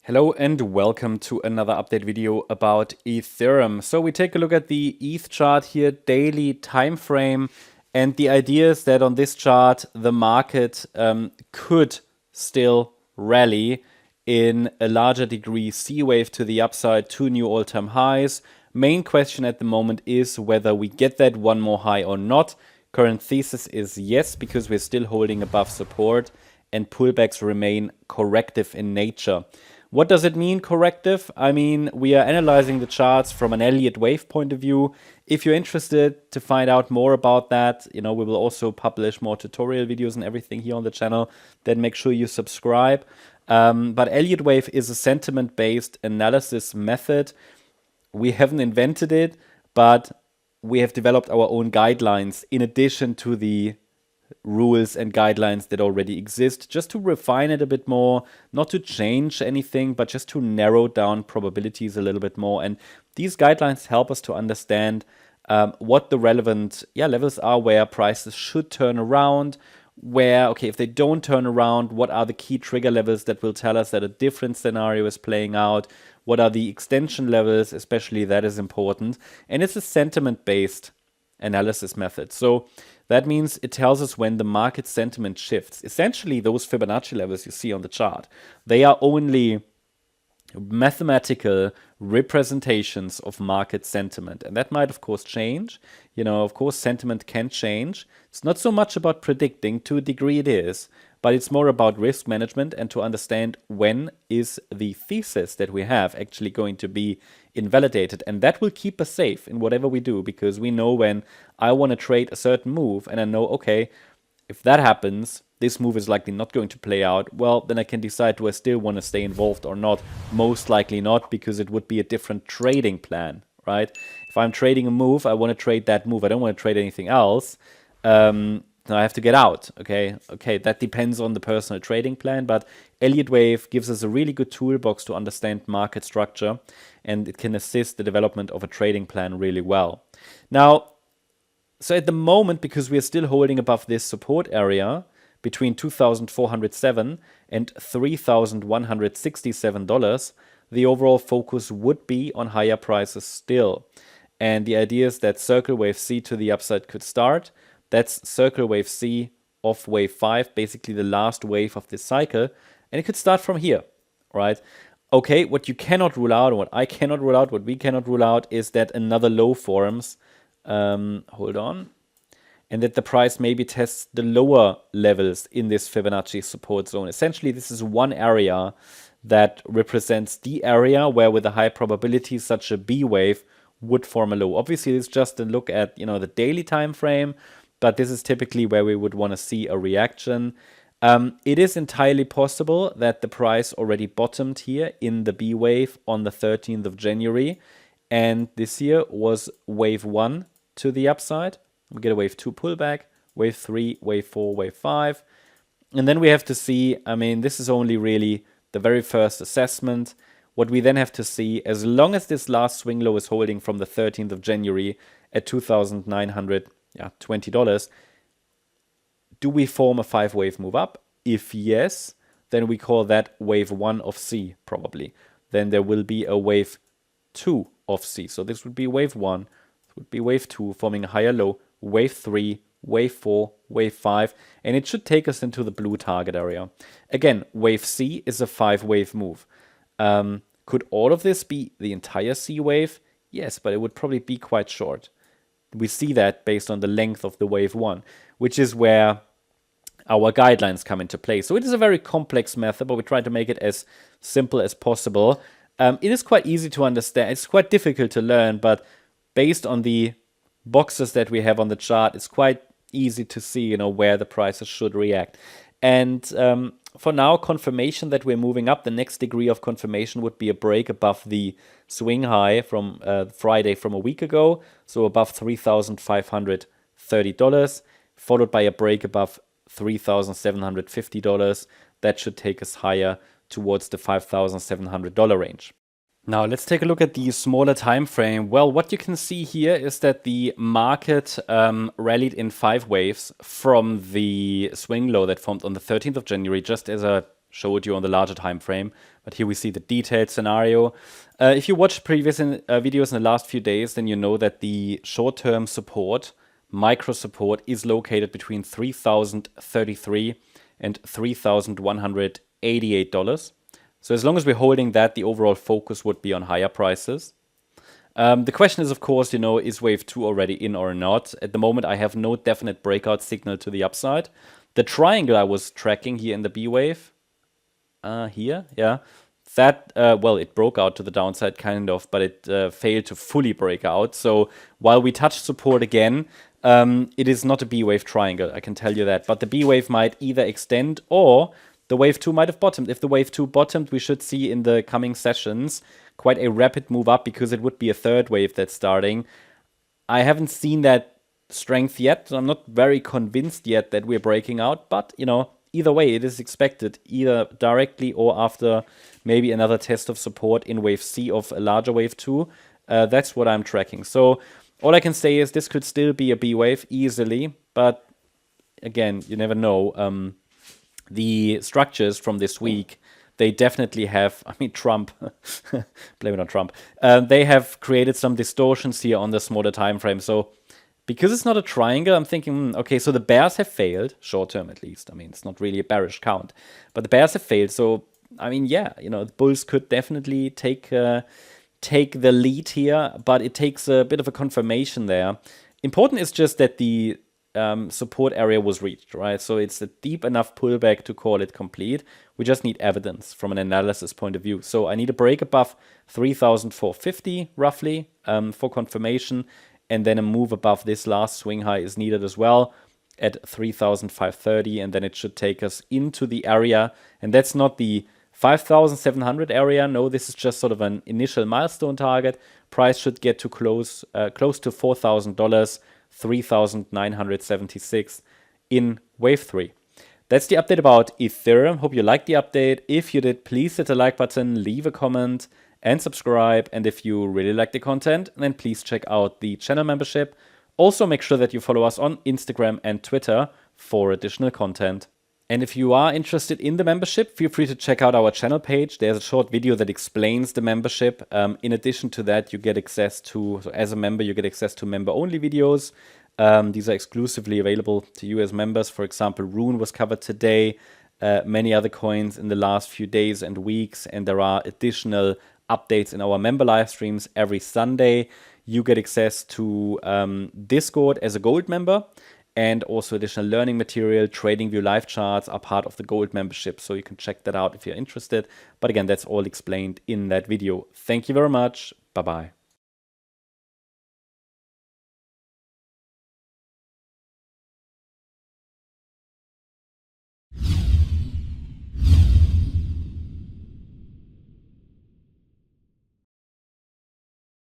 Hello and welcome to another update video about Ethereum. So we take a look at the ETH chart here, daily time frame, and the idea is that on this chart the market could still rally in a larger degree, C wave to the upside, two new all-time highs. Main question at the moment is whether we get that one more high or not. Current thesis is yes, because we're still holding above support and pullbacks remain corrective in nature. What does it mean, corrective? I mean, we are analyzing the charts from an Elliott wave point of view. If you're interested to find out more about that, we will also publish more tutorial videos and everything here on the channel. Then make sure you subscribe. But Elliott wave is a sentiment-based analysis method. We haven't invented it, but we have developed our own guidelines in addition to the rules and guidelines that already exist, just to refine it a bit more, not to change anything, but just to narrow down probabilities a little bit more. And these guidelines help us to understand what the relevant levels are, where prices should turn around, where, okay, if they don't turn around, what are the key trigger levels that will tell us that a different scenario is playing out, what are the extension levels, especially that is important. And it's a sentiment-based analysis method. So that means it tells us when the market sentiment shifts. Essentially, those Fibonacci levels you see on the chart, they are only mathematical representations of market sentiment. And that might, of course, change. Of course, sentiment can change. It's not so much about predicting, to a degree it is, but it's more about risk management and to understand when is the thesis that we have actually going to be invalidated. And that will keep us safe in whatever we do, because we know when I want to trade a certain move and I know, okay, if that happens, this move is likely not going to play out, well, then I can decide, do I still want to stay involved or not? Most likely not, because it would be a different trading plan, right? If I'm trading a move, I want to trade that move. I don't want to trade anything else. I have to get out, okay, that depends on the personal trading plan, but Elliott wave gives us a really good toolbox to understand market structure, and it can assist the development of a trading plan really well. Now, so at the moment, because we are still holding above this support area between $2,407 and $3,167, the overall focus would be on higher prices still. And the idea is that circle wave C to the upside could start. That's circle wave C of wave 5, basically the last wave of this cycle. And it could start from here, right? Okay, what you cannot rule out, or what I cannot rule out, what we cannot rule out, is that another low forms. Hold on. And that the price maybe tests the lower levels in this Fibonacci support zone. Essentially, this is one area that represents the area where with a high probability such a B wave would form a low. Obviously, it's just a look at the daily time frame, but this is typically where we would want to see a reaction. It is entirely possible that the price already bottomed here in the B wave on the 13th of January. And this here was wave 1 to the upside. We get a wave 2 pullback, wave 3, wave 4, wave 5. And then we have to see, this is only really the very first assessment. What we then have to see, as long as this last swing low is holding from the 13th of January at $2,920, do we form a 5-wave move up? If yes, then we call that wave 1 of C, probably. Then there will be a wave 2 of C. So this would be wave 1, this would be wave 2, forming a higher low, wave 3, wave 4, wave 5, and it should take us into the blue target area. Again, wave C is a 5-wave move. Could all of this be the entire C wave? Yes, but it would probably be quite short. We see that based on the length of the wave 1, which is where our guidelines come into play. So it is a very complex method, but we try to make it as simple as possible. It is quite easy to understand. It's quite difficult to learn, but based on the boxes that we have on the chart, it's quite easy to see, where the prices should react. And for now, confirmation that we're moving up, the next degree of confirmation would be a break above the swing high from Friday from a week ago, so above $3,530, followed by a break above $3,750. That should take us higher towards the $5,700 range. Now let's take a look at the smaller time frame. Well, what you can see here is that the market rallied in 5 waves from the swing low that formed on the 13th of January, just as I showed you on the larger time frame. But here we see the detailed scenario. If you watched previous videos in the last few days, then you know that the short-term support, micro support, is located between $3,033 and $3,188. So as long as we're holding that, the overall focus would be on higher prices. The question is, of course, is wave 2 already in or not? At the moment, I have no definite breakout signal to the upside. The triangle I was tracking here in the B wave, here, yeah, that, well, it broke out to the downside kind of, but it failed to fully break out. So while we touch support again, it is not a B wave triangle, I can tell you that. But the B wave might either extend or the wave 2 might have bottomed. If the wave 2 bottomed, we should see in the coming sessions quite a rapid move up, because it would be a third wave that's starting. I haven't seen that strength yet. So I'm not very convinced yet that we're breaking out, but either way, it is expected, either directly or after maybe another test of support in wave C of a larger wave 2. That's what I'm tracking. So all I can say is this could still be a B wave easily, but again, you never know. The structures from this week, they definitely have, Trump, blame it on Trump, they have created some distortions here on the smaller time frame. So because it's not a triangle, I'm thinking, okay, so the bears have failed, short term at least. It's not really a bearish count, but the bears have failed. So, yeah, the bulls could definitely take the lead here, but it takes a bit of a confirmation there. Important is just that the support area was reached, right? So it's a deep enough pullback to call it complete. We just need evidence from an analysis point of view. So I need a break above 3,450 roughly for confirmation. And then a move above this last swing high is needed as well at 3,530. And then it should take us into the area. And that's not the 5,700 area. No, this is just sort of an initial milestone target. Price should get to close to $4,000, 3,976 in wave 3. That's the update about Ethereum. Hope you liked the update. If you did, please hit the like button, leave a comment, and subscribe. And if you really like the content, then please check out the channel membership. Also, make sure that you follow us on Instagram and Twitter for additional content. And if you are interested in the membership, feel free to check out our channel page. There's a short video that explains the membership. In addition to that, you get access to, so as a member, you get access to member-only videos. These are exclusively available to you as members. For example, Rune was covered today, many other coins in the last few days and weeks, and there are additional updates in our member live streams every Sunday. You get access to Discord as a gold member, and also additional learning material. TradingView live charts are part of the gold membership, so you can check that out if you're interested. But again, that's all explained in that video. Thank you very much. Bye-bye.